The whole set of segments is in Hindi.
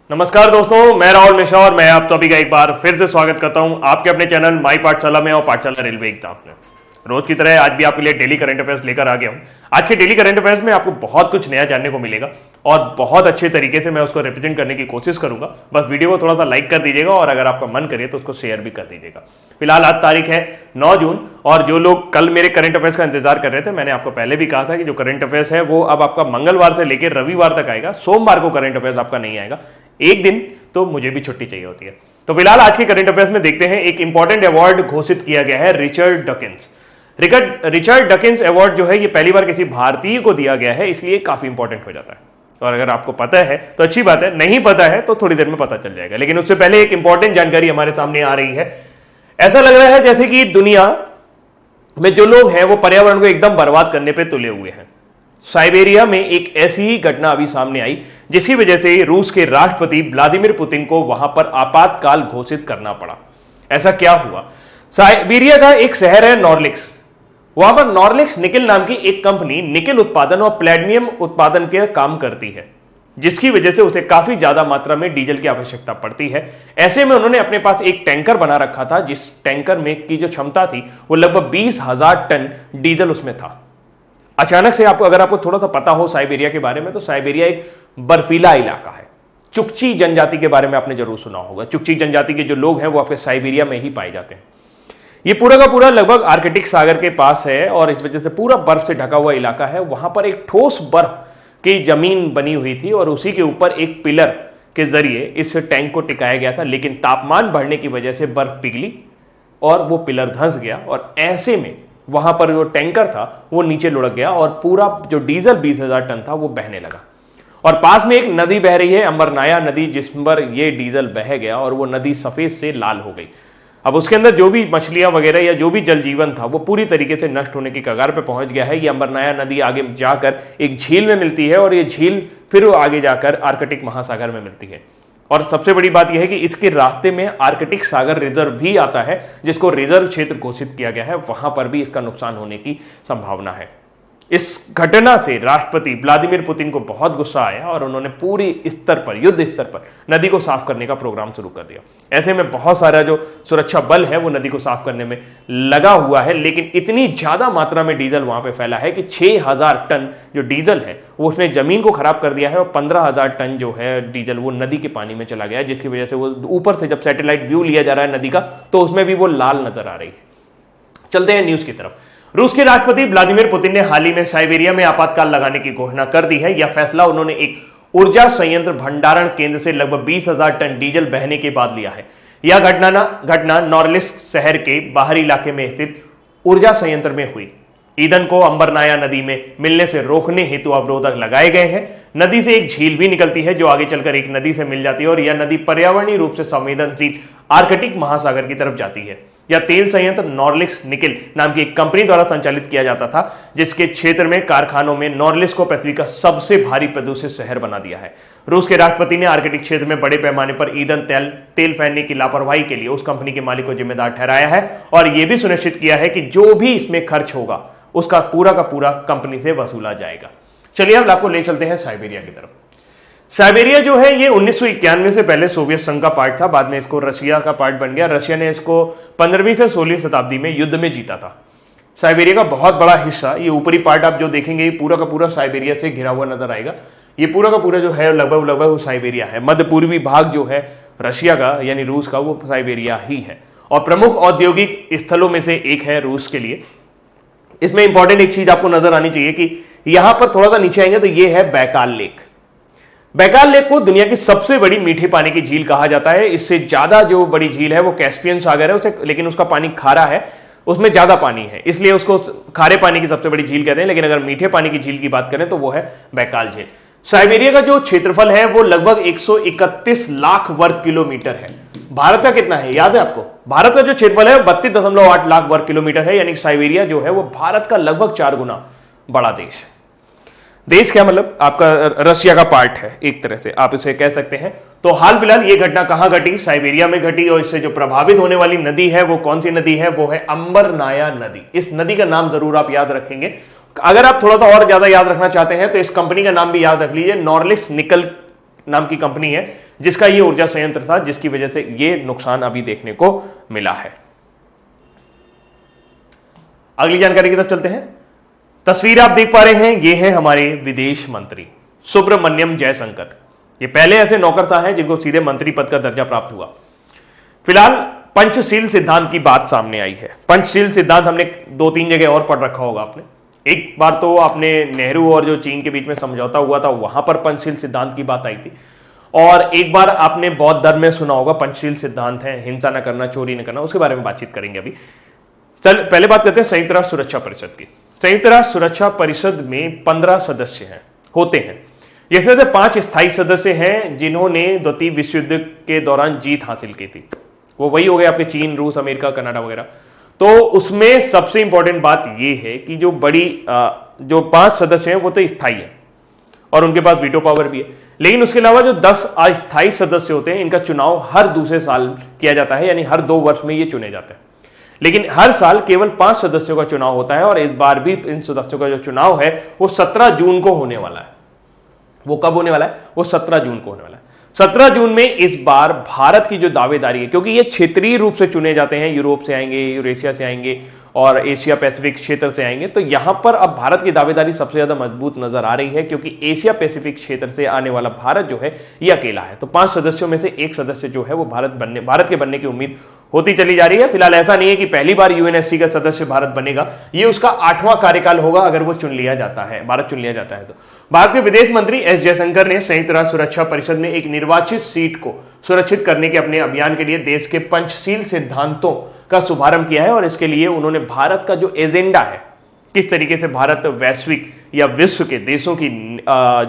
नमस्कार दोस्तों, मैं राहुल मिश्रा और मैं आप सभी का एक बार फिर से स्वागत करता हूं आपके अपने चैनल माई पाठशाला में और पाठशाला रेलवे एग्जाम में। रोज की तरह आज भी आपके लिए डेली करंट अफेयर्स लेकर आ गया हूं। आज के डेली करंट अफेयर्स में आपको बहुत कुछ नया जानने को मिलेगा और बहुत अच्छे तरीके से मैं उसको रिप्रेजेंट करने की कोशिश करूंगा। बस वीडियो को थोड़ा सा लाइक कर दीजिएगा और अगर आपका मन करे तो उसको शेयर भी कर दीजिएगा। फिलहाल आज तारीख है 9 जून और जो लोग कल मेरे करंट अफेयर्स का इंतजार कर रहे थे, मैंने आपको पहले भी कहा था कि जो करंट अफेयर्स है वो अब आपका मंगलवार से लेकर रविवार तक आएगा। सोमवार को करंट अफेयर्स आपका नहीं आएगा, एक दिन तो मुझे भी छुट्टी चाहिए होती है। तो फिलहाल आज के करंट अफेयर्स में देखते हैं, एक इंपॉर्टेंट अवार्ड घोषित किया गया है रिचर्ड डकिंस। रिचर्ड डकिंस अवार्ड जो है ये पहली बार किसी भारतीय को दिया गया है, इसलिए काफी इंपॉर्टेंट हो जाता है। और अगर आपको पता है तो अच्छी बात है, नहीं पता है तो थोड़ी देर में पता चल जाएगा। लेकिन उससे पहले एक इंपॉर्टेंट जानकारी हमारे सामने आ रही है। ऐसा लग रहा है जैसे कि दुनिया में जो लोग हैं वो पर्यावरण को एकदम बर्बाद करने पे तुले हुए हैं। साइबेरिया में एक ऐसी ही घटना अभी सामने आई जिसकी वजह से रूस के राष्ट्रपति व्लादिमीर पुतिन को वहां पर आपातकाल घोषित करना पड़ा। ऐसा क्या हुआ? साइबेरिया का एक शहर है नॉर्लिक्स। वहां पर नॉर्लिक्स निकल नाम की एक कंपनी निकल उत्पादन और प्लेटिनम उत्पादन के काम करती है, जिसकी वजह से उसे काफी ज्यादा मात्रा में डीजल की आवश्यकता पड़ती है। ऐसे में उन्होंने अपने पास एक टैंकर बना रखा था, जिस टैंकर में की जो क्षमता थी वो लगभग 20,000 टन डीजल उसमें था। अचानक से अगर आपको थोड़ा सा पता हो साइबेरिया के बारे में, तो साइबेरिया एक बर्फीला इलाका है। चुकची जनजाति के बारे में आपने जरूर सुना होगा। चुकची जनजाति के जो लोग हैं वो आपके साइबेरिया में ही पाए जाते हैं। ये पूरा का पूरा लगभग आर्कटिक सागर के पास है और इस वजह से पूरा बर्फ से ढका हुआ इलाका है। वहां पर एक ठोस बर्फ की जमीन बनी हुई थी और उसी के ऊपर एक पिलर के जरिए इस टैंक को टिकाया गया था। लेकिन तापमान बढ़ने की वजह से बर्फ पिघली और वो पिलर धंस गया और ऐसे में वहां पर जो टैंकर था वो नीचे लुढ़क गया और पूरा जो डीजल 20,000 टन था वो बहने लगा। और पास में एक नदी बह रही है, अमरनाया नदी, जिस पर ये डीजल बह गया और वो नदी सफेद से लाल हो गई। अब उसके अंदर जो भी मछलियां वगैरह या जो भी जल जीवन था वो पूरी तरीके से नष्ट होने की कगार पे पहुंच गया है। ये अमरनाया नदी आगे जाकर एक झील में मिलती है और ये झील फिर आगे जाकर आर्कटिक महासागर में मिलती है। और सबसे बड़ी बात यह है कि इसके रास्ते में आर्कटिक सागर रिजर्व भी आता है, जिसको रिजर्व क्षेत्र घोषित किया गया है। वहां पर भी इसका नुकसान होने की संभावना है। इस घटना से राष्ट्रपति व्लादिमीर पुतिन को बहुत गुस्सा आया और उन्होंने पूरी स्तर पर, युद्ध स्तर पर नदी को साफ करने का प्रोग्राम शुरू कर दिया। ऐसे में बहुत सारा जो सुरक्षा बल है वो नदी को साफ करने में लगा हुआ है। लेकिन इतनी ज्यादा मात्रा में डीजल वहां पे फैला है कि 6,000 टन जो डीजल है वो उसने जमीन को खराब कर दिया है और 15,000 टन जो है डीजल वो नदी के पानी में चला गया है, जिसकी वजह से वो ऊपर से जब सैटेलाइट व्यू लिया जा रहा है नदी का तो उसमें भी वो लाल नजर आ रही है। चलते हैं न्यूज की तरफ। रूस के राष्ट्रपति व्लादिमीर पुतिन ने हाल ही में साइबेरिया में आपातकाल लगाने की घोषणा कर दी है। यह फैसला उन्होंने एक ऊर्जा संयंत्र भंडारण केंद्र से लगभग 20,000 टन डीजल बहने के बाद लिया है। यह घटना नॉर्लिस्क शहर के बाहरी इलाके में स्थित ऊर्जा संयंत्र में हुई। ईंधन को अम्बरनाया नदी में मिलने से रोकने हेतु अवरोधक लगाए गए हैं। नदी से एक झील भी निकलती है जो आगे चलकर एक नदी से मिल जाती है और यह नदी पर्यावरणीय रूप से संवेदनशील आर्कटिक महासागर की तरफ जाती है। यह तेल संयंत्र नॉर्लिक्स निकल नाम की एक कंपनी द्वारा संचालित किया जाता था, जिसके क्षेत्र में कारखानों में नॉर्लिक्स को पृथ्वी का सबसे भारी प्रदूषित शहर बना दिया है। रूस के राष्ट्रपति ने आर्कटिक क्षेत्र में बड़े पैमाने पर ईंधन तेल फैलने की लापरवाही के लिए उस कंपनी के मालिक को जिम्मेदार ठहराया है और यह भी सुनिश्चित किया है कि जो भी इसमें खर्च होगा उसका पूरा का पूरा कंपनी से वसूला जाएगा। चलिए अब आपको ले चलते हैं साइबेरिया की तरफ। साइबेरिया जो है ये 1991 से पहले सोवियत संघ का पार्ट था, बाद में इसको रशिया का पार्ट बन गया। रशिया ने इसको 15वीं से 16वीं शताब्दी में युद्ध में जीता था। साइबेरिया का बहुत बड़ा हिस्सा, ये ऊपरी पार्ट आप जो देखेंगे ये पूरा का पूरा साइबेरिया से घिरा हुआ नजर आएगा। ये पूरा का पूरा जो है लगभग वो साइबेरिया है। मध्य पूर्वी भाग जो है रशिया का यानी रूस का वो साइबेरिया ही है और प्रमुख औद्योगिक स्थलों में से एक है रूस के लिए। इसमें इंपॉर्टेंट एक चीज आपको नजर आनी चाहिए कि यहां पर थोड़ा सा नीचे आएंगे तो ये है बैकाल लेक। बैकाल लेक को दुनिया की सबसे बड़ी मीठे पानी की झील कहा जाता है। इससे ज्यादा जो बड़ी झील है वो कैस्पियन सागर है उसे, लेकिन उसका पानी खारा है, उसमें ज्यादा पानी है, इसलिए उसको खारे पानी की सबसे बड़ी झील कहते हैं। लेकिन अगर मीठे पानी की झील की बात करें तो वो है बैकाल झील। साइबेरिया का जो क्षेत्रफल है वो लगभग 131 लाख वर्ग किलोमीटर है। भारत का कितना है याद है आपको? भारत का जो क्षेत्रफल है 32.8 लाख वर्ग किलोमीटर है, यानी साइबेरिया जो है वो भारत का लगभग 4 गुना बड़ा देश है। देश क्या मतलब आपका रशिया का पार्ट है, एक तरह से आप इसे कह सकते हैं। तो हाल फिलहाल ये घटना कहां घटी? साइबेरिया में घटी और इससे जो प्रभावित होने वाली नदी है वो कौन सी नदी है? वो है अम्बरनाया नदी। इस नदी का नाम जरूर आप याद रखेंगे। अगर आप थोड़ा सा और ज्यादा याद रखना चाहते हैं तो इस कंपनी का नाम भी याद रख लीजिए, नॉर्लिक्स निकल नाम की कंपनी है। जिसका ये ऊर्जा संयंत्र था, जिसकी वजह से ये नुकसान अभी देखने को मिला है। अगली जानकारी की तरफ चलते हैं। तस्वीर आप देख पा रहे हैं, ये है हमारे विदेश मंत्री सुब्रमण्यम जयशंकर। ये पहले ऐसे नौकरशाह हैं जिनको सीधे मंत्री पद का दर्जा प्राप्त हुआ। फिलहाल पंचशील सिद्धांत की बात सामने आई है। पंचशील सिद्धांत हमने 2-3 जगह और पढ़ रखा होगा आपने। एक बार तो आपने नेहरू और जो चीन के बीच में समझौता हुआ था वहां पर पंचशील सिद्धांत की बात आई थी, और एक बार आपने बौद्ध धर्म में सुना होगा पंचशील सिद्धांत है, हिंसा न करना, चोरी न करना, उसके बारे में बातचीत करेंगे अभी। चल पहले बात करते हैं संयुक्त राष्ट्र सुरक्षा परिषद की। संयुक्त राष्ट्र सुरक्षा परिषद में 15 सदस्य होते हैं, जिसमें से 5 स्थायी सदस्य हैं जिन्होंने द्वितीय विश्व युद्ध के दौरान जीत हासिल की थी। वो वही हो गए आपके चीन, रूस, अमेरिका, कनाडा वगैरह। तो उसमें सबसे इंपॉर्टेंट बात यह है कि जो 5 सदस्य हैं वो तो स्थायी है और उनके पास वीटो पावर भी है, लेकिन उसके अलावा जो 10 अस्थायी सदस्य होते हैं इनका चुनाव हर दूसरे साल किया जाता है, यानी हर 2 वर्ष में ये चुने जाते हैं। लेकिन हर साल केवल 5 सदस्यों का चुनाव होता है, और इस बार भी इन सदस्यों का जो चुनाव है वो 17 जून को होने वाला है। वो कब होने वाला है? वो 17 जून को होने वाला है। 17 जून में इस बार भारत की जो दावेदारी है, क्योंकि ये क्षेत्रीय रूप से चुने जाते हैं, यूरोप से आएंगे, यूरेशिया से आएंगे और एशिया पैसिफिक क्षेत्र से आएंगे, तो यहां पर अब भारत की दावेदारी सबसे ज्यादा मजबूत नजर आ रही है, क्योंकि एशिया पैसिफिक क्षेत्र से आने वाला भारत जो है ये अकेला है। तो 5 सदस्यों में से एक सदस्य जो है वो भारत के बनने की उम्मीद होती चली जा रही है। फिलहाल ऐसा नहीं है कि पहली बार यूएनएससी का सदस्य भारत बनेगा, ये उसका 8वां कार्यकाल होगा अगर वो चुन लिया जाता है, भारत चुन लिया जाता है। तो भारत के विदेश मंत्री एस जयशंकर ने संयुक्त राष्ट्र सुरक्षा परिषद में एक निर्वाचित सीट को सुरक्षित करने के अपने अभियान के लिए देश के पंचशील सिद्धांतों का शुभारंभ किया है, और इसके लिए उन्होंने भारत का जो एजेंडा है, किस तरीके से भारत वैश्विक या विश्व के देशों की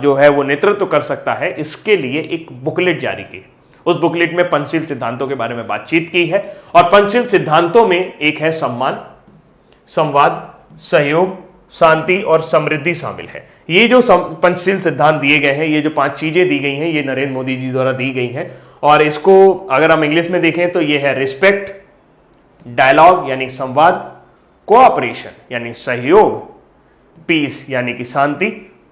जो है वो नेतृत्व कर सकता है, इसके लिए एक बुकलेट जारी की। उस बुकलेट में पंचशील सिद्धांतों के बारे में बातचीत की है, और पंचशील सिद्धांतों में एक है सम्मान, संवाद, सहयोग, शांति और समृद्धि शामिल है। ये जो पंचशील सिद्धांत दिए गए हैं, ये जो 5 चीजें दी गई हैं, ये नरेंद्र मोदी जी द्वारा दी गई हैं, और इसको अगर हम इंग्लिश में देखें तो ये है रिस्पेक्ट, डायलॉग यानी संवाद, कोऑपरेशन यानी सहयोग, पीस यानी कि शांति,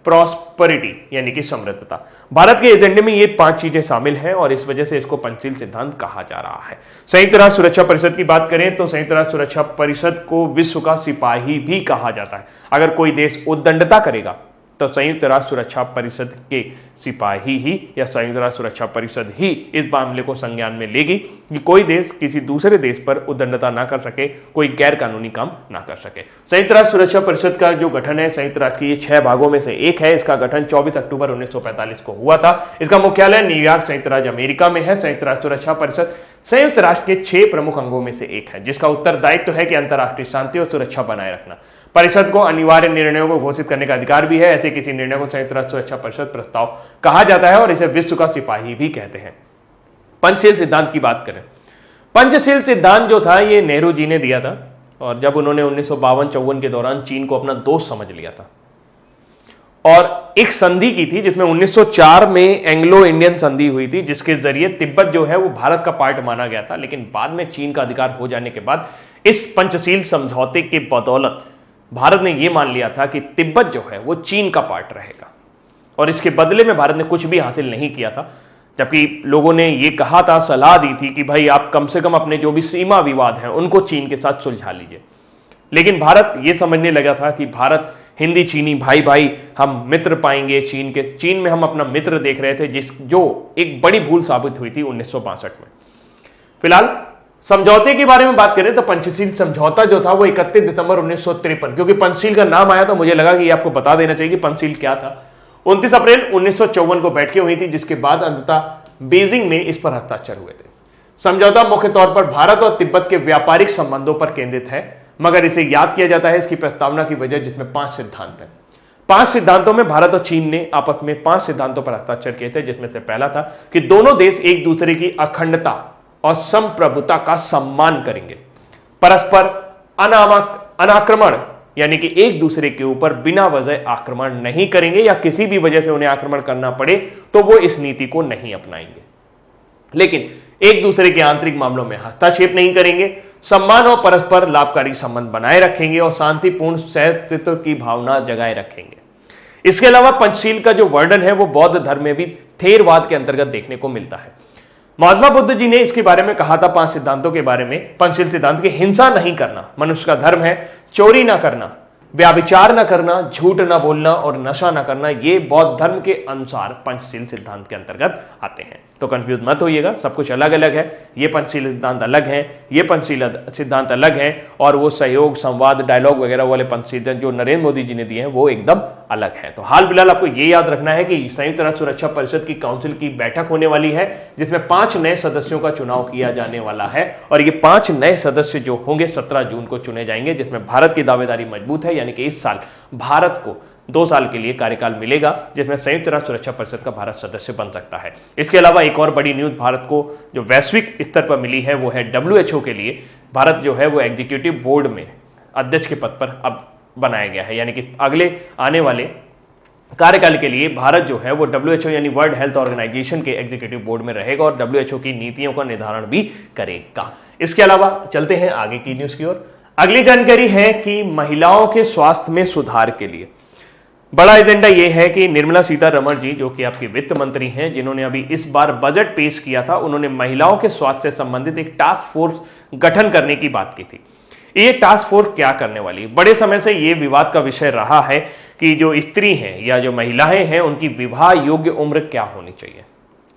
प्रॉस्पेरिटी यानी कि समृद्धता। भारत के एजेंडे में ये 5 चीजें शामिल हैं, और इस वजह से इसको पंचशील सिद्धांत कहा जा रहा है। संयुक्त राष्ट्र सुरक्षा परिषद की बात करें तो संयुक्त राष्ट्र सुरक्षा परिषद को विश्व का सिपाही भी कहा जाता है। अगर कोई देश उद्दंडता करेगा तो संयुक्त राष्ट्र सुरक्षा परिषद के सिपाही ही या संयुक्त राष्ट्र सुरक्षा परिषद ही इस मामले को संज्ञान में लेगी कि कोई देश किसी दूसरे देश पर उद्दंडता ना कर सके, कोई गैर कानूनी काम ना कर सके। संयुक्त राष्ट्र सुरक्षा परिषद का जो गठन है, संयुक्त राष्ट्र के ये 6 भागों में से एक है। इसका गठन 24 अक्टूबर 1945 को हुआ था। इसका मुख्यालय न्यूयॉर्क संयुक्त राज्य अमेरिका में है। संयुक्त राष्ट्र सुरक्षा परिषद संयुक्त राष्ट्र के 6 प्रमुख अंगों में से एक है, जिसका उत्तरदायित्व है कि अंतर्राष्ट्रीय शांति और सुरक्षा बनाए रखना। परिषद को अनिवार्य निर्णयों को घोषित करने का अधिकार भी है। ऐसे किसी निर्णय को संयुक्त राष्ट्र सुरक्षा परिषद प्रस्ताव कहा जाता है, और इसे विश्व का सिपाही भी कहते हैं। पंचशील सिद्धांत की बात करें, पंचशील सिद्धांत जो था ये नेहरू जी ने दिया था, और जब उन्होंने 1952-54 के दौरान चीन को अपना दोस्त समझ लिया था और एक संधि की थी, जिसमें 1904 में एंग्लो इंडियन संधि हुई थी, जिसके जरिए तिब्बत जो है वो भारत का पार्ट माना गया था। लेकिन बाद में चीन का अधिकार हो जाने के बाद इस पंचशील समझौते के बदौलत भारत ने यह मान लिया था कि तिब्बत जो है वो चीन का पार्ट रहेगा, और इसके बदले में भारत ने कुछ भी हासिल नहीं किया था। जबकि लोगों ने यह कहा था, सलाह दी थी कि भाई आप कम से कम अपने जो भी सीमा विवाद हैं उनको चीन के साथ सुलझा लीजिए। लेकिन भारत यह समझने लगा था कि भारत हिंदी चीनी भाई भाई हम मित्र पाएंगे चीन में हम अपना मित्र देख रहे थे, जो एक बड़ी भूल साबित हुई थी 1962 में। फिलहाल समझौते के बारे में बात करें तो पंचशील समझौता जो था वो 31 दिसंबर 1953, क्योंकि पंचशील का नाम आया तो मुझे लगा कि आपको बता देना चाहिए कि पंचशील क्या था। 29 अप्रैल 1954 को बैठकें हुई थी, जिसके बाद अंततः बीजिंग में इस पर हस्ताक्षर हुए थे। समझौता मुख्य तौर पर भारत और तिब्बत के व्यापारिक संबंधों पर केंद्रित है, मगर इसे याद किया जाता है इसकी प्रस्तावना की वजह, जिसमें 5 सिद्धांत हैं। 5 सिद्धांतों में भारत और चीन ने आपस में 5 सिद्धांतों पर हस्ताक्षर किए थे, जिसमें से पहला था कि दोनों देश एक दूसरे की अखंडता और संप्रभुता का सम्मान करेंगे, परस्पर अनाक्रमण यानी कि एक दूसरे के ऊपर बिना वजह आक्रमण नहीं करेंगे, या किसी भी वजह से उन्हें आक्रमण करना पड़े तो वो इस नीति को नहीं अपनाएंगे। लेकिन एक दूसरे के आंतरिक मामलों में हस्तक्षेप नहीं करेंगे, सम्मान और परस्पर लाभकारी संबंध बनाए रखेंगे और शांतिपूर्ण सहअस्तित्व की भावना जगाए रखेंगे। इसके अलावा पंचशील का जो वर्णन है वो बौद्ध धर्म में भी थेरवाद के अंतर्गत देखने को मिलता है। महात्मा बुद्ध जी ने इसके बारे में कहा था 5 सिद्धांतों के बारे में, पंचशील सिद्धांत की हिंसा नहीं करना मनुष्य का धर्म है, चोरी ना करना, व्याभिचार न करना, झूठ न बोलना और नशा न करना, ये बौद्ध धर्म के अनुसार पंचशील सिद्धांत के अंतर्गत आते हैं। तो कंफ्यूज मत होइएगा, सब कुछ अलग अलग है, ये पंचशील सिद्धांत अलग है, ये पंचशील सिद्धांत अलग है, और वो सहयोग, संवाद, डायलॉग वगैरह वाले पंचशील जो नरेंद्र मोदी जी ने दिए हैं वो एकदम अलग है। तो हाल फिलहाल आपको ये याद रखना है कि संयुक्त राष्ट्र सुरक्षा परिषद की काउंसिल की बैठक होने वाली है, जिसमें 5 नए सदस्यों का चुनाव किया जाने वाला है, और ये 5 नए सदस्य जो होंगे 17 जून को चुने जाएंगे, जिसमें भारत की दावेदारी मजबूत है, यानी कि इस साल भारत को 2 साल के लिए कार्यकाल मिलेगा, जिसमें संयुक्त राष्ट्र सुरक्षा परिषद का भारत सदस्य बन सकता है। इसके अलावा एक और बड़ी न्यूज भारत को जो वैश्विक स्तर पर मिली है वो है WHO के लिए भारत जो है वो एग्जीक्यूटिव बोर्ड में अध्यक्ष के पद पर अब बनाया गया है, यानी कि अगले आने वाले कार्यकाल के लिए भारत जो है वो WHO यानी वर्ल्ड हेल्थ ऑर्गेनाइजेशन के एग्जीक्यूटिव बोर्ड में रहेगा और WHO की नीतियों का निर्धारण भी करेगा। इसके अलावा चलते हैं आगे की न्यूज की ओर। अगली जानकारी है कि महिलाओं के स्वास्थ्य में सुधार के लिए बड़ा एजेंडा यह है कि निर्मला सीतारमण जी, जो कि आपके वित्त मंत्री हैं, जिन्होंने अभी इस बार बजट पेश किया था, उन्होंने महिलाओं के स्वास्थ्य से संबंधित एक टास्क फोर्स गठन करने की बात की थी। ये टास्क फोर्स क्या करने वाली? बड़े समय से ये विवाद का विषय रहा है कि जो स्त्री हैं या जो महिलाएं हैं उनकी विवाह योग्य उम्र क्या होनी चाहिए।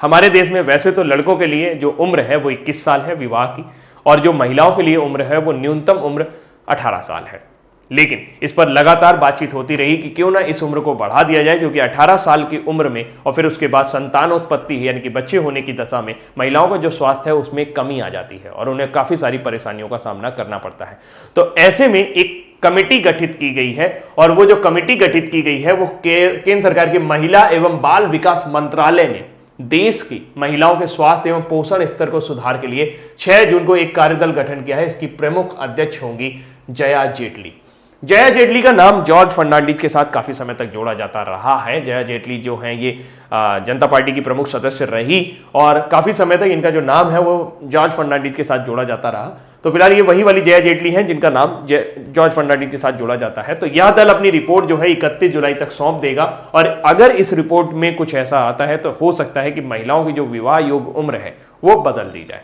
हमारे देश में वैसे तो लड़कों के लिए जो उम्र है वो 21 साल है विवाह की, और जो महिलाओं के लिए उम्र है वो न्यूनतम उम्र 18 साल है। लेकिन इस पर लगातार बातचीत होती रही कि क्यों ना इस उम्र को बढ़ा दिया जाए, क्योंकि 18 साल की उम्र में और फिर उसके बाद संतानोत्पत्ति यानी कि बच्चे होने की दशा में महिलाओं का जो स्वास्थ्य है उसमें कमी आ जाती है और उन्हें काफी सारी परेशानियों का सामना करना पड़ता है। तो ऐसे में एक कमेटी गठित की गई है, और वो जो कमेटी गठित की गई है वो केंद्र सरकार के महिला एवं बाल विकास मंत्रालय ने देश की महिलाओं के स्वास्थ्य एवं पोषण स्तर को सुधार के लिए 6 जून को एक कार्यदल गठन किया है। इसकी प्रमुख अध्यक्ष होंगी जया जेटली। जया जेटली का नाम जॉर्ज फर्नांडिस के साथ काफी समय तक जोड़ा जाता रहा है। जया जेटली जो हैं ये जनता पार्टी की प्रमुख सदस्य रही और काफी समय तक इनका जो नाम है वो जॉर्ज फर्नांडिस के साथ जोड़ा जाता रहा। तो फिलहाल ये वही वाली जया जेटली हैं जिनका नाम जॉर्ज फर्नांडिस के साथ जोड़ा जाता है। तो यह दल अपनी रिपोर्ट जो है 31 जुलाई तक सौंप देगा, और अगर इस रिपोर्ट में कुछ ऐसा आता है तो हो सकता है कि महिलाओं की जो विवाह योग्य उम्र है वो बदल दी जाए।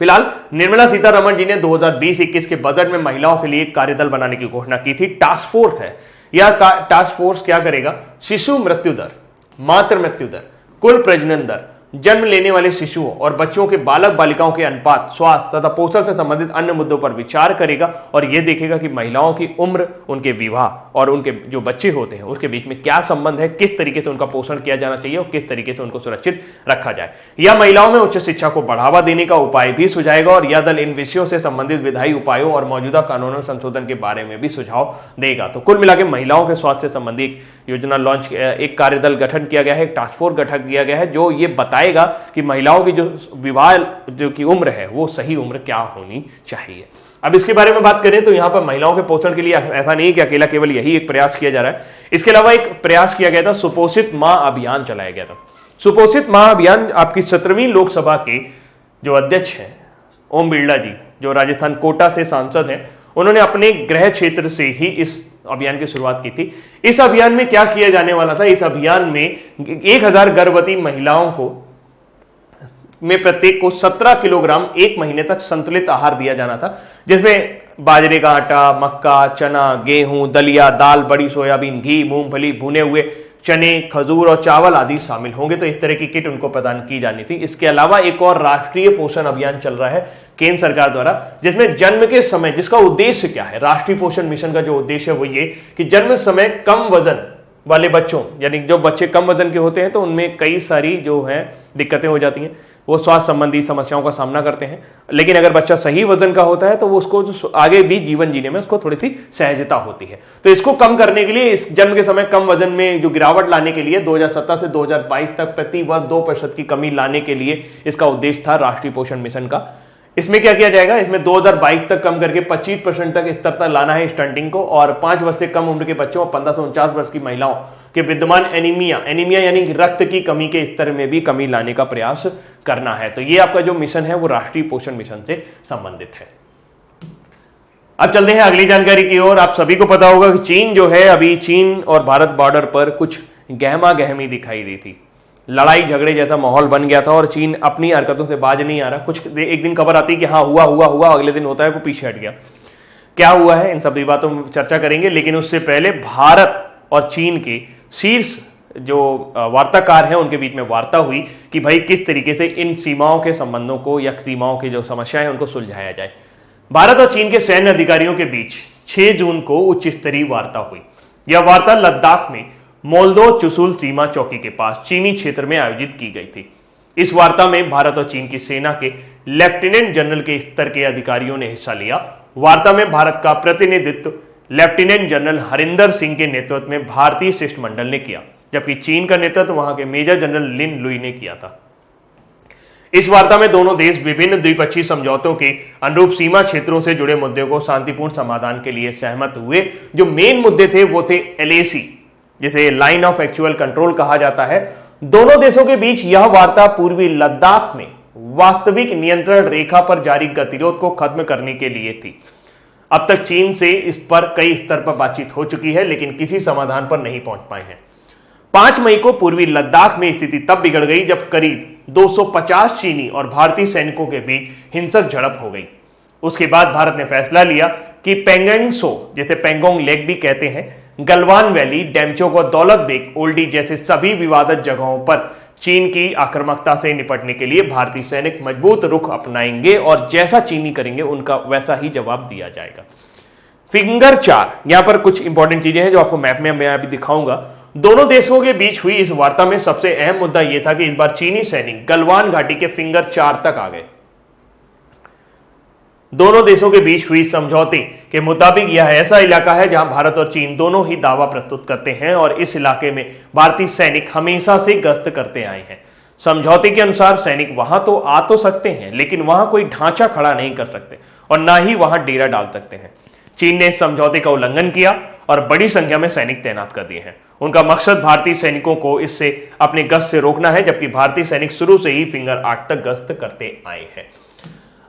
फिलहाल निर्मला सीतारमण जी ने 2020-21 के बजट में महिलाओं के लिए एक कार्यदल बनाने की घोषणा की थी। टास्क फोर्स है, यह टास्क फोर्स क्या करेगा? शिशु मृत्यु दर, मातृ मृत्यु दर, कुल प्रजनन दर, जन्म लेने वाले शिशुओं और बच्चों के बालक बालिकाओं के अनुपात, स्वास्थ्य तथा पोषण से संबंधित अन्य मुद्दों पर विचार करेगा, और यह देखेगा कि महिलाओं की उम्र, उनके विवाह और उनके जो बच्चे होते हैं उसके बीच में क्या संबंध है, किस तरीके से उनका पोषण किया जाना चाहिए और किस तरीके से उनको सुरक्षित रखा जाए। यह महिलाओं में उच्च शिक्षा को बढ़ावा देने का उपाय भी सुझाएगा, और यह दल इन विषयों से संबंधित विधायी उपायों और मौजूदा कानूनों संशोधन के बारे में भी सुझाव देगा। तो कुल मिलाकर महिलाओं के स्वास्थ्य से संबंधी योजना लॉन्च, एक कार्यदल गठन किया गया है, एक टास्क फोर्स गठन किया गया है जो ये बताएगा कि महिलाओं की जो विवाह जो की उम्र है वो सही उम्र क्या होनी चाहिए। अब इसके बारे में बात करें तो यहां पर महिलाओं के पोषण के लिए ऐसा नहीं कि अकेला केवल यही एक प्रयास किया जा रहा है। इसके अलावा एक प्रयास किया गया था, सुपोषित मां अभियान चलाया गया था। सुपोषित मां अभियान आपकी 17वीं लोकसभा के जो अध्यक्ष हैं ओम बिरला जी, जो राजस्थान कोटा से सांसद हैं, उन्होंने अपने गृह क्षेत्र से ही इस अभियान की शुरुआत की थी। इस अभियान में क्या किया जाने वाला था? इस अभियान में 1000 गर्भवती महिलाओं को में प्रत्येक को 17 किलोग्राम 1 महीने तक संतुलित आहार दिया जाना था, जिसमें बाजरे का आटा, मक्का, चना, गेहूं, दलिया, दाल, बड़ी, सोयाबीन, घी, मूंगफली, भुने हुए चने, खजूर और चावल आदि शामिल होंगे। तो इस तरह की किट उनको प्रदान की जानी थी। इसके अलावा एक और राष्ट्रीय पोषण अभियान चल रहा है केंद्र सरकार द्वारा, जिसमें जन्म के समय, जिसका उद्देश्य क्या है, राष्ट्रीय पोषण मिशन का जो उद्देश्य है वो ये कि जन्म समय कम वजन वाले बच्चों, यानी जो बच्चे कम वजन के होते हैं तो उनमें कई सारी जो है दिक्कतें हो जाती हैं, वो स्वास्थ्य संबंधी समस्याओं का सामना करते हैं। लेकिन अगर बच्चा सही वजन का होता है तो वो उसको आगे भी जीवन जीने में उसको थोड़ी सी सहजता होती है। तो इसको कम करने के लिए, इस जन्म के समय कम वजन में जो गिरावट लाने के लिए 2017 से 2022 तक प्रति वर्ष 2% की कमी लाने के लिए इसका उद्देश्य था राष्ट्रीय पोषण मिशन का। इसमें क्या किया जाएगा? इसमें 2022 तक कम करके 25% तक स्तर तक लाना है स्टंटिंग को, और 5 वर्ष से कम उम्र के बच्चों और 15 से 49 वर्ष की महिलाओं के विद्यमान एनीमिया यानी रक्त की कमी के स्तर में भी कमी लाने का प्रयास करना है। तो ये आपका जो मिशन है वो राष्ट्रीय पोषण मिशन से संबंधित है। अब चलते हैं अगली जानकारी की ओर। आप सभी को पता होगा कि चीन जो है, अभी चीन और भारत बॉर्डर पर कुछ गहमा गहमी दिखाई दी थी, लड़ाई झगड़े जैसा माहौल बन गया था और चीन अपनी हरकतों से बाज नहीं आ रहा। कुछ एक दिन खबर आती है कि हाँ हुआ हुआ हुआ, अगले दिन होता है वो पीछे हट गया। क्या हुआ है इन सभी बातों में चर्चा करेंगे, लेकिन उससे पहले भारत और चीन के शीर्ष जो वार्ताकार हैं उनके बीच में वार्ता हुई कि भाई किस तरीके से इन सीमाओं के संबंधों को या सीमाओं की जो समस्याएं हैं उनको सुलझाया जाए। भारत और चीन के सैन्य अधिकारियों के बीच 6 जून को उच्च स्तरीय वार्ता हुई। यह वार्ता लद्दाख में मोल्दो चुशुल सीमा चौकी के पास चीनी क्षेत्र में आयोजित की गई थी। इस वार्ता में भारत और चीन की सेना के लेफ्टिनेंट जनरल के स्तर के अधिकारियों ने हिस्सा लिया। वार्ता में भारत का प्रतिनिधित्व लेफ्टिनेंट जनरल हरिंदर सिंह के नेतृत्व में भारतीय शिष्टमंडल ने किया, जबकि चीन का नेतृत्व वहां के मेजर जनरल लिन लुई ने किया था। इस वार्ता में दोनों देश विभिन्न द्विपक्षीय समझौतों के अनुरूप सीमा क्षेत्रों से जुड़े मुद्दों को शांतिपूर्ण समाधान के लिए सहमत हुए। जो मेन मुद्दे थे वो थे LAC, जिसे लाइन ऑफ एक्चुअल कंट्रोल कहा जाता है। दोनों देशों के बीच यह वार्ता पूर्वी लद्दाख में वास्तविक नियंत्रण रेखा पर जारी गतिरोध को खत्म करने के लिए थी। अब तक चीन से इस पर कई स्तर पर बातचीत हो चुकी है, लेकिन किसी समाधान पर नहीं पहुंच पाए हैं। 5 मई को पूर्वी लद्दाख में स्थिति तब बिगड़ गई जब करीब 250 चीनी और भारतीय सैनिकों के बीच हिंसक झड़प हो गई। उसके बाद भारत ने फैसला लिया कि पेंगोंग सो, जिसे पेंगोंग लेक भी कहते हैं, गलवान वैली, डेमचोक और दौलत बेग ओल्डी जैसे सभी विवादित जगहों पर चीन की आक्रामकता से निपटने के लिए भारतीय सैनिक मजबूत रुख अपनाएंगे और जैसा चीनी करेंगे उनका वैसा ही जवाब दिया जाएगा। फिंगर 4, यहां पर कुछ इंपॉर्टेंट चीजें हैं जो आपको मैप में मैं अभी दिखाऊंगा। दोनों देशों के बीच हुई इस वार्ता में सबसे अहम मुद्दा यह था कि इस बार चीनी सैनिक गलवान घाटी के फिंगर 4 तक आ गए। दोनों देशों के बीच हुई समझौते के मुताबिक यह ऐसा इलाका है जहां भारत और चीन दोनों ही दावा प्रस्तुत करते हैं और इस इलाके में भारतीय सैनिक हमेशा से गश्त करते आए हैं। समझौते के अनुसार सैनिक वहां तो आ तो सकते हैं, लेकिन वहां कोई ढांचा खड़ा नहीं कर सकते और ना ही वहां डेरा डाल सकते हैं। चीन ने इस समझौते का उल्लंघन किया और बड़ी संख्या में सैनिक तैनात कर दिए हैं। उनका मकसद भारतीय सैनिकों को इससे अपने गश्त से रोकना है, जबकि भारतीय सैनिक शुरू से ही फिंगर 8 तक गश्त करते आए हैं।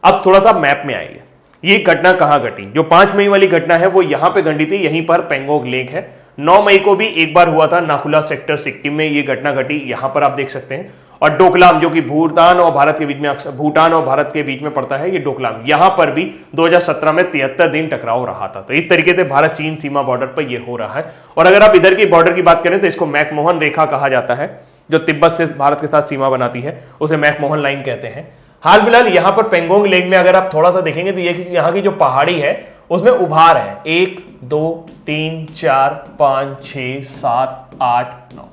अब थोड़ा सा मैप में आइए, ये घटना कहां घटी। जो 5 मई वाली घटना है वो यहां पे घटी थी, यहीं पर पेंगोंग लेक है। 9 मई को भी एक बार हुआ था नाखुला सेक्टर सिक्किम में, ये घटना घटी, यहां पर आप देख सकते हैं। और डोकलाम जो कि भूटान और भारत के बीच में, भूटान और भारत के बीच में पड़ता है, ये डोकलाम, यहां पर भी 2017 में 73 दिन टकराव रहा था। तो इस तरीके से भारत चीन सीमा बॉर्डर पर यह हो रहा है। और अगर आप इधर की बॉर्डर की बात करें तो इसको मैकमोहन रेखा कहा जाता है, जो तिब्बत से भारत के साथ सीमा बनाती है, उसे मैकमोहन लाइन कहते हैं। हाल फिलहाल यहां पर पेंगोंग लेक में अगर आप थोड़ा सा देखेंगे तो ये यहां की जो पहाड़ी है उसमें उभार है, 1 2 3 4 5 6 7 8 9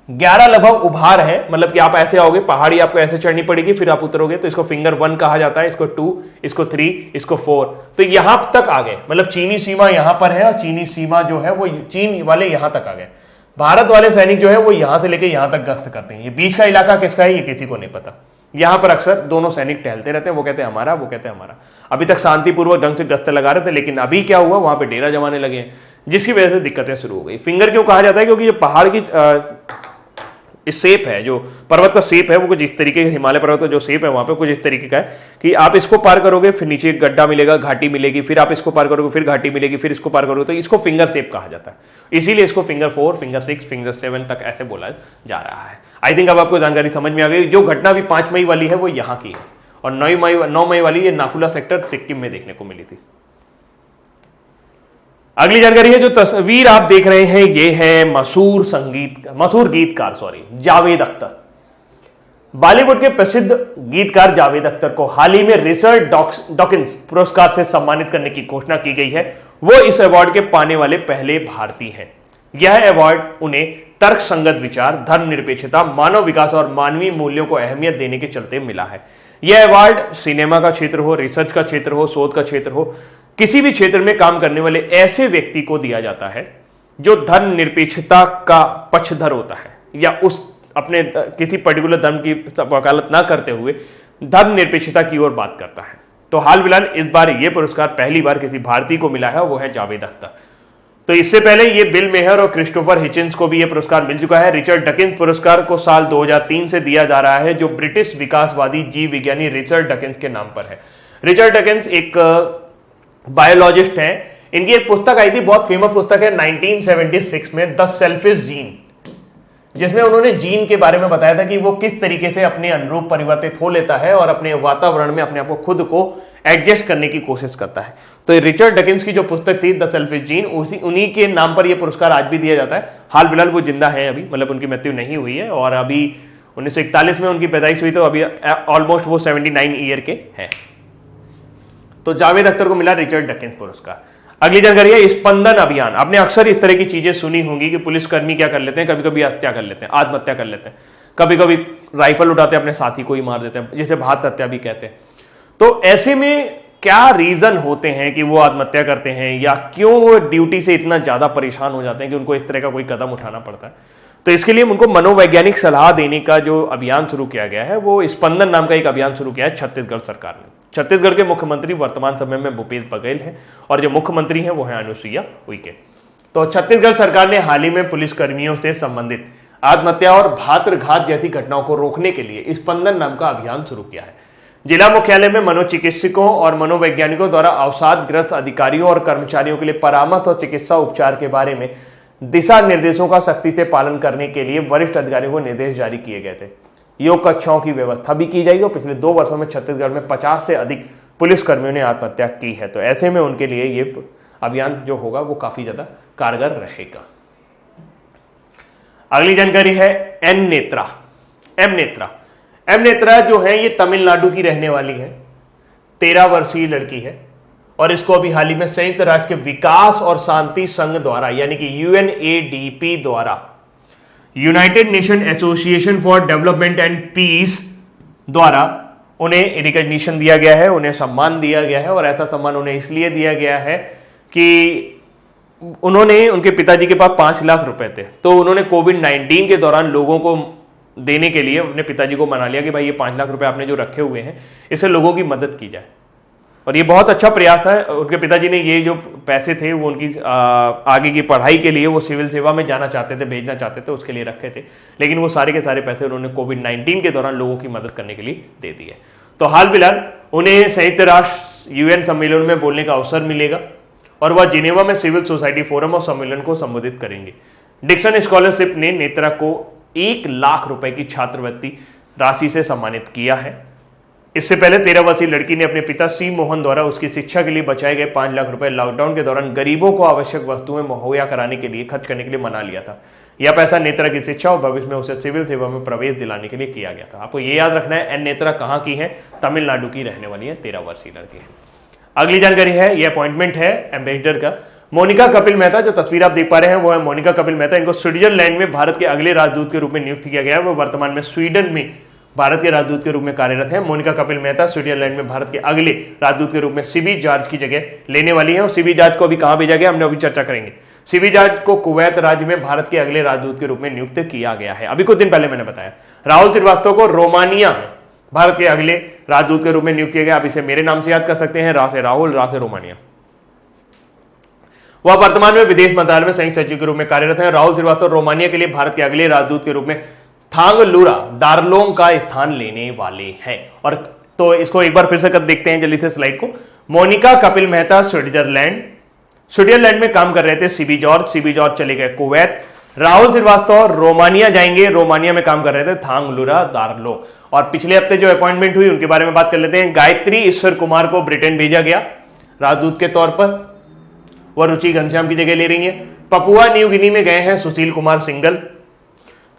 11 लगभग उभार है। मतलब कि आप ऐसे आओगे, पहाड़ी आपको ऐसे चढ़नी पड़ेगी, फिर आप उतरोगे, तो इसको फिंगर 1 कहा जाता है, इसको 2, इसको 3, इसको 4। तो यहां तक आ गए, मतलब चीनी सीमा यहां पर है और चीनी सीमा जो है वो चीन वाले यहां तक आ गए। भारत वाले सैनिक जो है वो यहां से लेकर यहां तक गश्त करते हैं। ये बीच का इलाका किसका है ये किसी को नहीं पता। यहां पर अक्सर दोनों सैनिक टहलते रहते हैं, वो कहते हैं हमारा, वो कहते हैं हमारा। अभी तक शांतिपूर्वक ढंग से गश्त लगा रहे थे, लेकिन अभी क्या हुआ, वहां पे डेरा जमाने लगे हैं, जिसकी वजह से दिक्कतें शुरू हो गई। फिंगर क्यों कहा जाता है, क्योंकि जो पहाड़ की शेप है, जो पर्वत का शेप है वो कुछ इस तरीके का, हिमालय पर्वत का जो शेप है वहां पे कुछ इस तरीके का है कि आप इसको पार करोगे फिर नीचे एक गड्ढा मिलेगा, घाटी मिलेगी, फिर आप इसको पार करोगे फिर घाटी मिलेगी, फिर इसको पार करोगे, तो इसको फिंगर शेप कहा जाता है। इसीलिए इसको फिंगर 4, फिंगर 6, फिंगर 7 तक ऐसे बोला जा रहा है। आई थिंक अब आपको जानकारी समझ में आ गई। जो घटना भी 5 मई वाली है वो यहाँ की है और 9 मई वाली ये नाकुला सेक्टर सिक्किम में देखने को मिली थी। अगली जानकारी है, जो तस्वीर आप देख रहे हैं ये है मशहूर गीतकार जावेद अख्तर। बॉलीवुड के प्रसिद्ध गीतकार जावेद अख्तर को हाल ही में रिचर्ड डॉकिंस पुरस्कार से सम्मानित करने की घोषणा की गई है। वो इस अवार्ड के पाने वाले पहले भारतीय हैं। यह अवार्ड उन्हें तर्क संगत विचार, धर्मनिरपेक्षता, मानव विकास और मानवीय मूल्यों को अहमियत देने के चलते मिला है। यह अवार्ड सिनेमा का क्षेत्र हो, रिसर्च का क्षेत्र हो, शोध का क्षेत्र हो, किसी भी क्षेत्र में काम करने वाले ऐसे व्यक्ति को दिया जाता है जो धर्मनिरपेक्षता का पक्षधर होता है या उस अपने किसी पर्टिकुलर धर्म की वकालत ना करते हुए धर्मनिरपेक्षता की ओर बात करता है। तो हाल फिलहाल इस बार यह पुरस्कार पहली बार किसी भारतीय को मिला है, वो है जावेद अख्तर। तो इससे पहले ये बिल मेहर और क्रिस्टोफर हिचिंस को भी यह पुरस्कार मिल चुका है। रिचर्ड डकिंस पुरस्कार को साल 2003 से दिया जा रहा है, जो ब्रिटिश विकासवादी जीव विज्ञानी रिचर्ड डकिंस के नाम पर है। रिचर्ड डकिंस एक बायोलॉजिस्ट हैं। इनकी एक पुस्तक आई थी, बहुत फेमस पुस्तक है 1976 में, द सेल्फिश जीन, जिसमें उन्होंने जीन के बारे में बताया था कि वो किस तरीके से अपने अनुरूप परिवर्तित हो लेता है और अपने वातावरण में अपने आप को खुद को एडजस्ट करने की कोशिश करता है। तो ये रिचर्ड डकिंस की जो पुस्तक थी द सेल्फिश जीन, उन्हीं के नाम पर यह पुरस्कार आज भी दिया जाता है। हाल फिलहाल वो जिंदा है अभी, मतलब उनकी मृत्यु नहीं हुई है, और अभी 1941 में उनकी पैदाइश हुई, तो अभी ऑलमोस्ट वो 79 ईयर के हैं। तो जावेद अख्तर को मिला रिचर्ड डकिंस पुरस्कार। अगली जानकारी है स्पंदन अभियान। आपने अक्सर इस तरह की चीजें सुनी होंगी कि पुलिसकर्मी क्या कर लेते हैं, कभी कभी हत्या कर लेते हैं, आत्महत्या कर लेते हैं, कभी कभी राइफल उठाते हैं अपने साथी को ही मार देते हैं, जिसे भात हत्या भी कहते हैं। तो ऐसे में क्या रीजन होते हैं कि वो आत्महत्या करते हैं, या क्यों वो ड्यूटी से इतना ज्यादा परेशान हो जाते हैं कि उनको इस तरह का कोई कदम उठाना पड़ता है? तो इसके लिए उनको मनोवैज्ञानिक सलाह देने का जो अभियान शुरू किया गया है, वो स्पंदन नाम का एक अभियान शुरू किया है छत्तीसगढ़ सरकार ने। छत्तीसगढ़ के मुख्यमंत्री वर्तमान समय में भूपेश बघेल हैं, और जो मुख्यमंत्री हैं वो है अनुसुईया उइके। तो छत्तीसगढ़ सरकार ने हाल ही में पुलिसकर्मियों से संबंधित आत्महत्या और भातृघात जैसी घटनाओं को रोकने के लिए स्पंदन नाम का अभियान शुरू किया है। जिला मुख्यालय में मनोचिकित्सकों और मनोवैज्ञानिकों द्वारा अवसादग्रस्त अधिकारियों और कर्मचारियों के लिए परामर्श और चिकित्सा उपचार के बारे में दिशा निर्देशों का सख्ती से पालन करने के लिए वरिष्ठ अधिकारियों को निर्देश जारी किए गए थे। योग कक्षाओं की व्यवस्था भी की जाएगी, और पिछले 2 वर्षों में छत्तीसगढ़ में 50 से अधिक पुलिसकर्मियों ने आत्महत्या की है। तो ऐसे में उनके लिए ये अभियान जो होगा वो काफी ज्यादा कारगर रहेगा। अगली जानकारी है एम नेत्रा। एम नेत्रा जो है ये तमिलनाडु की रहने वाली है, 13 वर्षीय लड़की है, और इसको अभी हाल ही में संयुक्त राष्ट्र के विकास और शांति संघ द्वारा, यानी कि UNADP द्वारा, United Nation Association for Development and Peace द्वारा उन्हें रिकॉग्निशन दिया गया है, उन्हें सम्मान दिया गया है। और ऐसा सम्मान उन्हें इसलिए दिया गया है कि उन्होंने, उनके पिताजी के पास 5 लाख रुपए थे, तो उन्होंने कोविड-19 के दौरान लोगों को देने के लिए अपने पिताजी को मना लिया कि भाई ये 5 लाख रुपए आपने जो रखे हुए हैं, इससे लोगों की मदद की जाए। और ये बहुत अच्छा प्रयास है। उनके पिताजी ने ये जो पैसे थे वो उनकी आगे की पढ़ाई के लिए, वो सिविल सेवा में जाना चाहते थे, भेजना चाहते थे, उसके लिए रखे थे, लेकिन वो सारे के सारे पैसे उन्होंने कोविड-19 के दौरान लोगों की मदद करने के लिए दे दिए। तो हाल फिलहाल उन्हें संयुक्त राष्ट्र UN सम्मेलन में बोलने का अवसर मिलेगा, और वह जिनेवा में सिविल सोसाइटी फोरम और सम्मेलन को संबोधित करेंगे। डिक्सन स्कॉलरशिप ने नेत्रा को 1 लाख रुपए की छात्रवृत्ति राशि से सम्मानित किया है। इससे पहले 13 वर्षीय लड़की ने अपने पिता सी मोहन द्वारा उसकी शिक्षा के लिए बचाए गए 5 लाख रुपए लॉकडाउन के दौरान गरीबों को आवश्यक वस्तुएं मुहैया कराने के लिए खर्च करने के लिए मना लिया था। यह पैसा नेत्रा की शिक्षा और भविष्य में उसे सिविल सेवा में प्रवेश दिलाने के लिए किया गया था। आपको ये याद रखना है, एन नेत्रा कहाँ की है? तमिलनाडु की रहने वाली है, 13 वर्षीय लड़की है। अगली जानकारी है, यह अपॉइंटमेंट है एम्बेसडर का। मोनिका कपिल मेहता, जो तस्वीर आप देख पा रहे हैं वो है मोनिका कपिल मेहता। इनको स्विट्जरलैंड में भारत के अगले राजदूत के रूप में नियुक्त किया गया है। वो वर्तमान में स्वीडन में भारत के राजदूत के रूप में कार्यरत है। मोनिका कपिल मेहता स्विट्जरलैंड में भारत के अगले राजदूत के रूप में सीबी जॉर्ज की जगह लेने वाली है। और सीबी जॉर्ज को अभी कहां भेजा गया, हमने अभी चर्चा करेंगे। सीबी जॉर्ज को कुवैत राज्य में भारत के अगले राजदूत के रूप में नियुक्त किया गया है। अभी कुछ दिन पहले मैंने बताया। राहुल श्रीवास्तव को रोमानिया में भारत के अगले राजदूत के रूप में नियुक्त किया गया। आप इसे मेरे नाम से याद कर सकते हैं, रा से राहुल, रा से रोमानिया। वह वर्तमान में विदेश मंत्रालय में संयुक्त सचिव के रूप में कार्यरत है। राहुल श्रीवास्तव रोमानिया के लिए भारत के अगले राजदूत के रूप में थांगलुरा दार्लोंग का स्थान लेने वाले हैं। और तो इसको एक बार फिर से कर देखते हैं जल्दी से स्लाइड को। मोनिका कपिल मेहता स्विट्जरलैंड में काम कर रहे थे। सीबी जॉर्ज चले गए कुवैत। राहुल श्रीवास्तव रोमानिया जाएंगे, रोमानिया में काम कर रहे थे थांगलुरा दार्लोंग। और पिछले हफ्ते जो अपॉइंटमेंट हुई उनके बारे में बात कर लेते हैं। गायत्री ईश्वर कुमार को ब्रिटेन भेजा गया राजदूत के तौर पर, वह रुचि घनश्याम की जगह ले रही है। पपुआ न्यू गिनी में गए हैं सुशील कुमार सिंगल,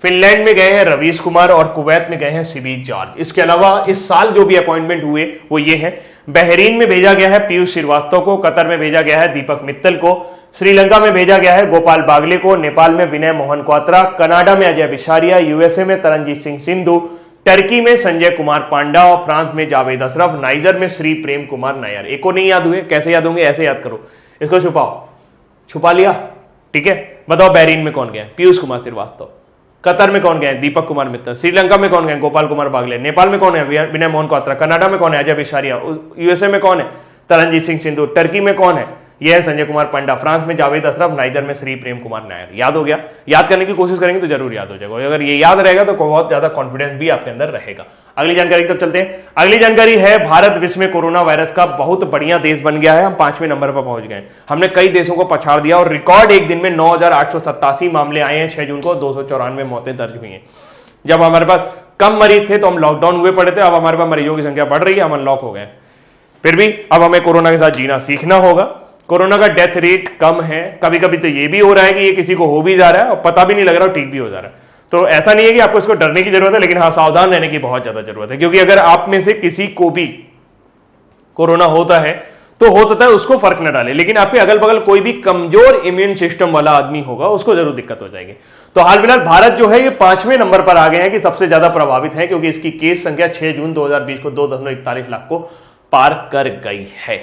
फिनलैंड में गए हैं रवीश कुमार, और कुवैत में गए हैं सीबी जॉर्ज। इसके अलावा इस साल जो भी अपॉइंटमेंट हुए वो ये हैं। बहरीन में भेजा गया है पीयूष श्रीवास्तव को, कतर में भेजा गया है दीपक मित्तल को, श्रीलंका में भेजा गया है गोपाल बागले को, नेपाल में विनय मोहन क्वात्रा, कनाडा में अजय बिसारिया, यूएसए में तरनजीत सिंह सिंधु, टर्की में संजय कुमार पांडा, और फ्रांस में जावेद अशरफ, नाइजर में श्री प्रेम कुमार नायर। एक को नहीं याद हुए, कैसे याद होंगे? ऐसे याद करो, इसको छुपाओ, छुपा लिया, ठीक है। बताओ बहरीन में कौन गया? पीयूष कुमार श्रीवास्तव। कतर में कौन गए? दीपक कुमार मित्तल। श्रीलंका में कौन गए? गोपाल कुमार बागले। नेपाल में कौन है? विनय मोहन क्वात्रा। कनाडा में कौन है? अजय बिसारिया। यूएसए में कौन है? तरनजीत सिंह सिंधु। टर्की में कौन है? यह है संजय कुमार पंडा, फ्रांस में जावेद अशरफ, नाइजर में श्री प्रेम कुमार नायर। याद हो गया? याद करने की कोशिश करेंगे तो जरूर याद हो जाएगा, अगर ये याद रहेगा तो बहुत ज्यादा कॉन्फिडेंस भी आपके अंदर रहेगा। अगली जानकारी की तरफ चलते हैं। अगली जानकारी है, भारत विश्व में कोरोना वायरस का बहुत बढ़िया देश बन गया है, हम 5वें नंबर पर पहुंच गए। हमने कई देशों को पछाड़ दिया और रिकॉर्ड एक दिन में 9,887 मामले आए हैं। 6 जून को 294 मौतें दर्ज हुई हैं। जब हमारे पास कम मरीज थे तो हम लॉकडाउन हुए पड़े थे, अब हमारे पास मरीजों की संख्या बढ़ रही है, हम अनलॉक हो गए। फिर भी अब हमें कोरोना के साथ जीना सीखना होगा। कोरोना का डेथ रेट कम है, कभी कभी तो ये भी हो रहा है कि ये किसी को हो भी जा रहा है और पता भी नहीं लग रहा, ठीक भी हो जा रहा है। तो ऐसा नहीं है कि आपको इसको डरने की जरूरत है, लेकिन हाँ सावधान रहने की बहुत ज्यादा जरूरत है, क्योंकि अगर आप में से किसी को भी कोरोना होता है तो हो सकता है उसको फर्क न डाले, लेकिन आपके अगल बगल कोई भी कमजोर इम्यून सिस्टम वाला आदमी होगा उसको जरूर दिक्कत हो जाएगी। तो हाल फिलहाल भारत जो है ये 5वें नंबर पर आ गए हैं कि सबसे ज्यादा प्रभावित है, क्योंकि इसकी केस संख्या 6 जून 2020 को 2.41 लाख को पार कर गई है।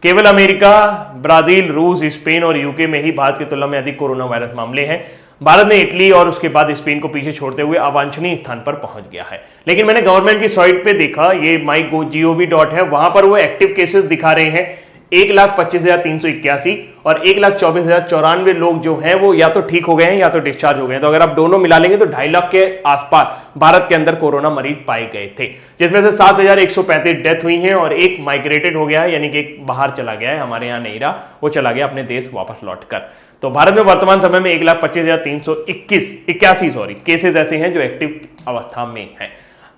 केवल अमेरिका, ब्राजील, रूस, स्पेन और यूके में ही भारत की तुलना में अधिक कोरोना वायरस मामले हैं। भारत ने इटली और उसके बाद स्पेन को पीछे छोड़ते हुए अवांछनीय स्थान पर पहुंच गया है। लेकिन मैंने गवर्नमेंट की साइट पे देखा, ये mygov है, वहां पर वो एक्टिव केसेस दिखा रहे हैं 1,25,381 और 1,24,094 लोग जो हैं वो या तो ठीक हो गए हैं या तो डिस्चार्ज हो गए हैं। तो अगर आप दोनों मिला लेंगे तो 2.5 लाख के आसपास भारत के अंदर कोरोना मरीज पाए गए थे, जिसमें से 7,135 डेथ हुई हैं और एक माइग्रेटेड हो गया है, यानी कि एक बाहर चला गया है, हमारे यहाँ नहीं रहा, वो चला गया अपने देश वापस लौटकर। तो भारत में वर्तमान समय में 1,25,381 केसेस ऐसे हैं जो एक्टिव अवस्था में हैं।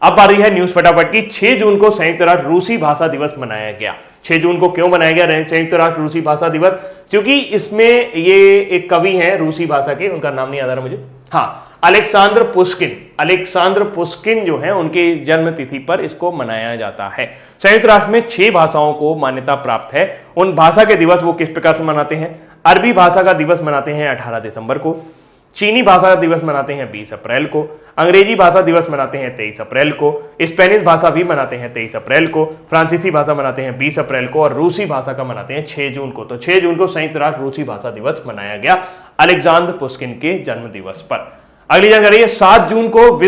अब आ रही है न्यूज फटाफट की। 6 जून को संयुक्त राष्ट्र रूसी भाषा दिवस मनाया गया। 6 जून को क्यों मनाया गया संयुक्त राष्ट्र रूसी भाषा दिवस? क्योंकि इसमें ये एक कवि हैं रूसी भाषा के, उनका नाम नहीं याद आ रहा मुझे, हाँ, अलेक्सांद्र पुश्किन जो है उनकी जन्म तिथि पर इसको मनाया जाता है। संयुक्त राष्ट्र में 6 भाषाओं को मान्यता प्राप्त है। उन भाषा के दिवस वो किस प्रकार से मनाते हैं? अरबी भाषा का दिवस मनाते हैं 18 दिसंबर को, चीनी भाषा का दिवस मनाते हैं 20 अप्रैल को, अंग्रेजी भाषा दिवस मनाते हैं 23 अप्रैल को, स्पेनिश भाषा भी मनाते हैं 23 अप्रैल को, फ्रांसीसी भाषा मनाते हैं 20 अप्रैल को और रूसी भाषा का मनाते हैं 6 जून को। तो 6 जून को संयुक्त राष्ट्र रूसी भाषा दिवस मनाया गया अलेक्सांद्र पुश्किन के जन्म दिवस पर। अगली जानकारी है, 7 जून को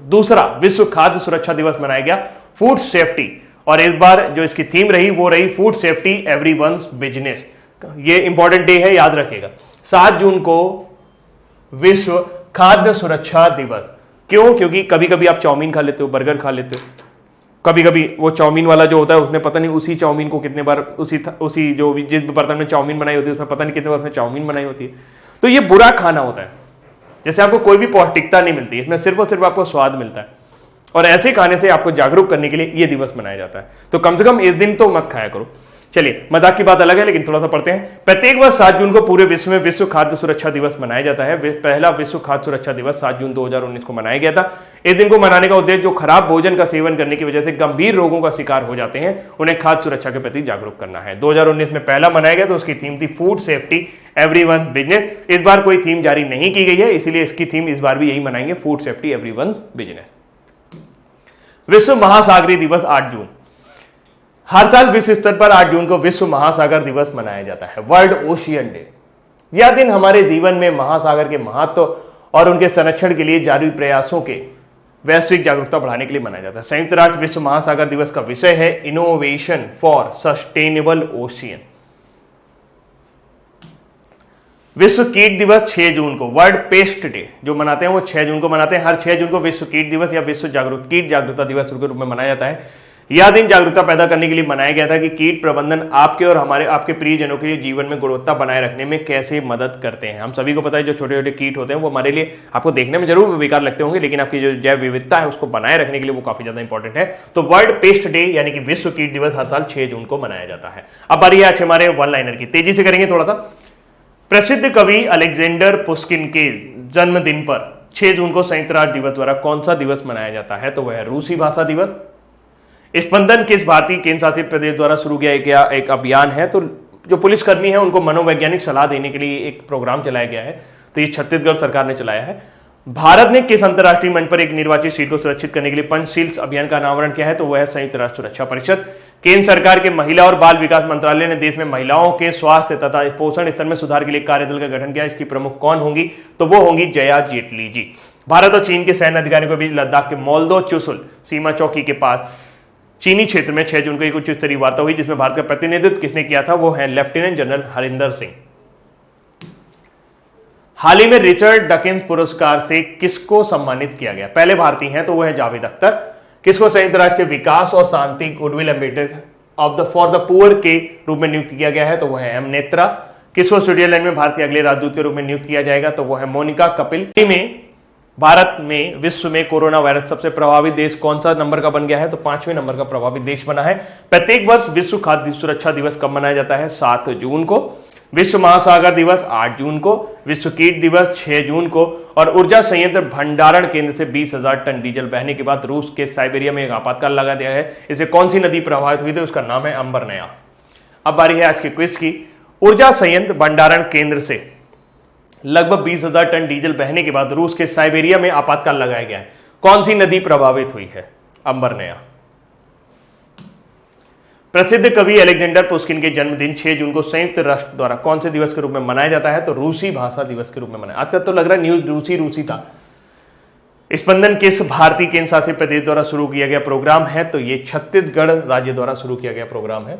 दूसरा विश्व खाद्य सुरक्षा दिवस मनाया गया, फूड सेफ्टी, और इस बार जो इसकी थीम रही वो रही फूड सेफ्टी एवरीवन्स बिजनेस। ये इंपॉर्टेंट डे है, याद रखिएगा, 7 जून को विश्व खाद्य सुरक्षा दिवस। क्यों? क्योंकि कभी कभी आप चाउमीन खा लेते हो, बर्गर खा लेते हो, कभी कभी वो चाउमीन वाला जो होता है उसने पता नहीं उसी चाउमीन को कितने बार उसी जो जिस बर्तन में चाउमीन बनाई होती है उसमें पता नहीं कितने बार उसमें चाउमीन बनाई होती है। तो ये बुरा खाना होता है, जैसे आपको कोई भी पौष्टिकता नहीं मिलती, इसमें सिर्फ और सिर्फ आपको स्वाद मिलता है, और ऐसे खाने से आपको जागरूक करने के लिए ये दिवस मनाया जाता है। तो कम से कम इस दिन तो मत खाया करो। चलिए, मजाक की बात अलग है, लेकिन थोड़ा सा पढ़ते हैं। प्रत्येक वर्ष 7 जून को पूरे विश्व में विश्व खाद्य सुरक्षा दिवस मनाया जाता है। पहला विश्व खाद्य सुरक्षा दिवस 7 जून 2019 को मनाया गया था। इस दिन को मनाने का उद्देश्य जो खराब भोजन का सेवन करने की वजह से गंभीर रोगों का शिकार हो जाते हैं उन्हें खाद्य सुरक्षा के प्रति जागरूक करना है। 2019 में पहला मनाया गया तो उसकी थीम थी फूड सेफ्टी एवरीवन्स बिजनेस। इस बार कोई थीम जारी नहीं की गई है, इसीलिए इसकी थीम इस बार भी यही मनाएंगे, फूड सेफ्टी एवरीवन्स बिजनेस। विश्व महासागरीय दिवस 8 जून। हर साल विश्व स्तर पर 8 जून को विश्व महासागर दिवस मनाया जाता है, वर्ल्ड ओशियन डे। यह दिन हमारे जीवन में महासागर के महत्व और उनके संरक्षण के लिए जारी प्रयासों के वैश्विक जागरूकता बढ़ाने के लिए मनाया जाता है। संयुक्त राष्ट्र विश्व महासागर दिवस का विषय है इनोवेशन फॉर सस्टेनेबल ओशियन। विश्व कीट दिवस 6 जून को, वर्ल्ड पेस्ट डे जो मनाते हैं वो 6 जून को मनाते हैं। हर 6 जून को विश्व कीट दिवस या विश्व कीट जागरूकता दिवस के रूप में मनाया जाता है। यह दिन जागरूकता पैदा करने के लिए मनाया गया था कि कीट प्रबंधन आपके और आपके प्रियजनों के लिए जीवन में गुणवत्ता बनाए रखने में कैसे मदद करते हैं। हम सभी को पता है जो छोटे छोटे कीट होते हैं वो हमारे लिए आपको देखने में जरूर बेकार लगते होंगे, लेकिन आपकी जो जैव विविधता है उसको बनाए रखने के लिए वो काफी ज्यादा इंपॉर्टेंट है। तो वर्ल्ड पेस्ट डे यानी कि विश्व कीट दिवस हर साल 6 जून को मनाया जाता है। अब बारी है आज हमारे वन लाइनर की, तेजी से करेंगे थोड़ा सा। प्रसिद्ध कवि अलेक्जेंडर पुश्किन के जन्मदिन पर 6 जून को संयुक्त राष्ट्र दिवस द्वारा कौन सा दिवस मनाया जाता है? तो वह है रूसी भाषा दिवस। स्पंदन किस भारतीय केंद्र शासित प्रदेश द्वारा शुरू किया एक अभियान है? तो जो पुलिसकर्मी है उनको मनोवैज्ञानिक सलाह देने के लिए एक प्रोग्राम चलाया गया है, तो ये छत्तीसगढ़ सरकार ने चलाया है। भारत ने किस अंतर्राष्ट्रीय मंच पर एक निर्वाचित सीट को सुरक्षित करने के लिए पंचशील अभियान का अनावरण किया है? तो वह है संयुक्त राष्ट्र सुरक्षा परिषद। केंद्र सरकार के महिला और बाल विकास मंत्रालय ने देश में महिलाओं के स्वास्थ्य तथा पोषण स्तर में सुधार के लिए कार्यदल का गठन किया। इसकी प्रमुख कौन होंगी? तो वो होंगी जया जेटली जी। भारत और चीन के सैन्य अधिकारियों के बीच लद्दाख के मोल्दो चुशुल सीमा चौकी के पास चीनी क्षेत्र में 6 जून को एक उच्च स्तरीय वार्ता हुई जिसमें भारत का प्रतिनिधित्व किसने किया था, वो है लेफ्टिनेंट जनरल हरिंदर सिंह। हाल ही में रिचर्ड डकिंस पुरस्कार से किसको सम्मानित किया गया, पहले भारतीय हैं तो वो है जावेद अख्तर। किसको संयुक्त राष्ट्र के विकास और शांति goodwill ambassador for the poor के रूप में नियुक्त किया गया है तो वह है एम नेत्रा। किसको स्विट्जरलैंड में भारत के अगले राजदूत के रूप में नियुक्त किया जाएगा तो वह है मोनिका कपिल। में भारत में विश्व में कोरोना वायरस सबसे प्रभावित देश कौन सा नंबर का बन गया है, तो 5वें नंबर का प्रभावित देश बना है। प्रत्येक वर्ष विश्व खाद्य सुरक्षा दिवस कब मनाया जाता है, 7 जून को। विश्व महासागर दिवस 8 जून को, विश्व कीट दिवस 6 जून को, और ऊर्जा संयंत्र भंडारण केंद्र से 20,000 टन डीजल बहने के बाद रूस के साइबेरिया में एक आपातकाल लगा दिया है। इसे कौन सी नदी प्रभावित हुई थी, उसका नाम है अंबर नया। अब बारी है आज के क्विज की। ऊर्जा संयंत्र भंडारण केंद्र से लगभग 20,000 टन डीजल बहने के बाद रूस के साइबेरिया में आपातकाल लगाया गया है। कौन सी नदी प्रभावित हुई है, अंबर नया। प्रसिद्ध कवि अलेक्जेंडर पुश्किन के जन्मदिन 6 जून को संयुक्त राष्ट्र द्वारा कौन से दिवस के रूप में मनाया जाता है, तो रूसी भाषा दिवस के रूप में मनाया। आजकल तो लग रहा है न्यूज रूसी था। स्पंदन किस भारतीय केंद्र शासित प्रदेश द्वारा शुरू किया गया प्रोग्राम है, तो ये छत्तीसगढ़ राज्य द्वारा शुरू किया गया प्रोग्राम है।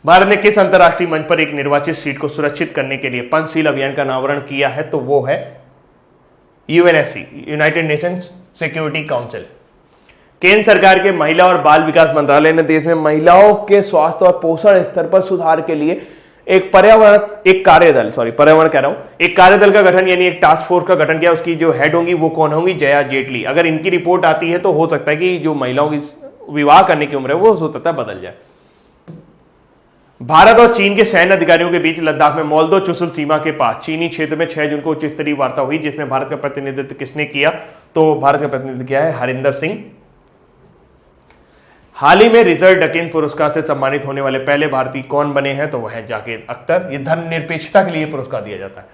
भारत ने किस अंतर्राष्ट्रीय मंच पर एक निर्वाचित सीट को सुरक्षित करने के लिए पंचशील अभियान का अनावरण किया है, तो वो है UNSC, United Nations security council. केंद्र सरकार के महिला और बाल विकास मंत्रालय ने देश में महिलाओं के स्वास्थ्य और पोषण स्तर पर सुधार के लिए एक कार्यदल का गठन यानी एक टास्क फोर्स का गठन किया। उसकी जो हेड होंगी वो कौन होंगी, जया जेटली। अगर इनकी रिपोर्ट आती है तो हो सकता है कि जो महिलाओं की विवाह करने की उम्र है वो हो सकता है बदल जाए। भारत और चीन के सैन्य अधिकारियों के बीच लद्दाख में मोल्दो चुशुल सीमा के पास चीनी क्षेत्र में 6 जून को उच्च स्तरीय वार्ता हुई जिसमें भारत का प्रतिनिधित्व किसने किया, तो भारत का प्रतिनिधित्व किया है हरिंदर सिंह। हाल ही में रिचर्ड डकिंस पुरस्कार से सम्मानित होने वाले पहले भारतीय कौन बने हैं, तो वह है जावेद अख्तर। यह धर्मनिरपेक्षता के लिए पुरस्कार दिया जाता है।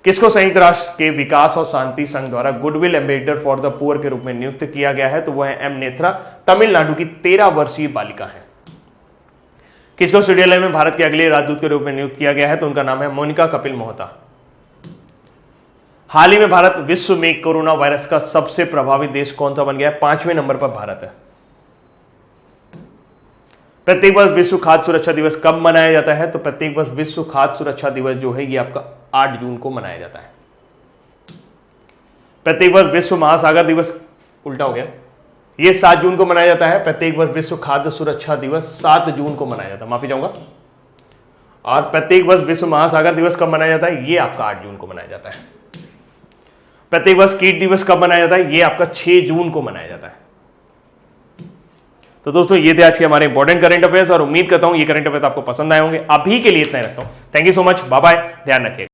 किसको संयुक्त राष्ट्र के विकास और शांति संघ द्वारा goodwill ambassador for the poor के रूप में नियुक्त किया गया है, तो वह है एम नेत्रा, तमिलनाडु की 13 वर्षीय बालिका है। किसको स्विट्जरलैंड में भारत के अगले राजदूत के रूप में नियुक्त किया गया है, तो उनका नाम है मोनिका कपिल मोहता। हाल ही में भारत विश्व में कोरोना वायरस का सबसे प्रभावित देश कौन सा बन गया है, 5वें नंबर पर भारत है। प्रत्येक वर्ष विश्व खाद्य सुरक्षा दिवस कब मनाया जाता है, तो प्रत्येक वर्ष विश्व खाद्य सुरक्षा दिवस जो है ये आपका 8 जून को मनाया जाता है। प्रत्येक वर्ष विश्व महासागर दिवस उल्टा हो गया, ये 7 जून को मनाया जाता है। प्रत्येक वर्ष विश्व खाद्य सुरक्षा दिवस 7 जून को मनाया जाता है, माफी चाहूंगा। और प्रत्येक वर्ष विश्व महासागर दिवस कब मनाया जाता है, ये आपका 8 जून को मनाया जाता है। प्रत्येक वर्ष कीट दिवस कब मनाया जाता है, ये आपका 6 जून को मनाया जाता है। तो दोस्तों ये थे आज के हमारे इंपॉर्टेंट करंट अफेयर्स और उम्मीद करता हूं ये करंट अफेयर्स आपको पसंद आए होंगे। अभी के लिए इतना ही रखता हूं। Thank you so much, bye bye, ध्यान रखिएगा।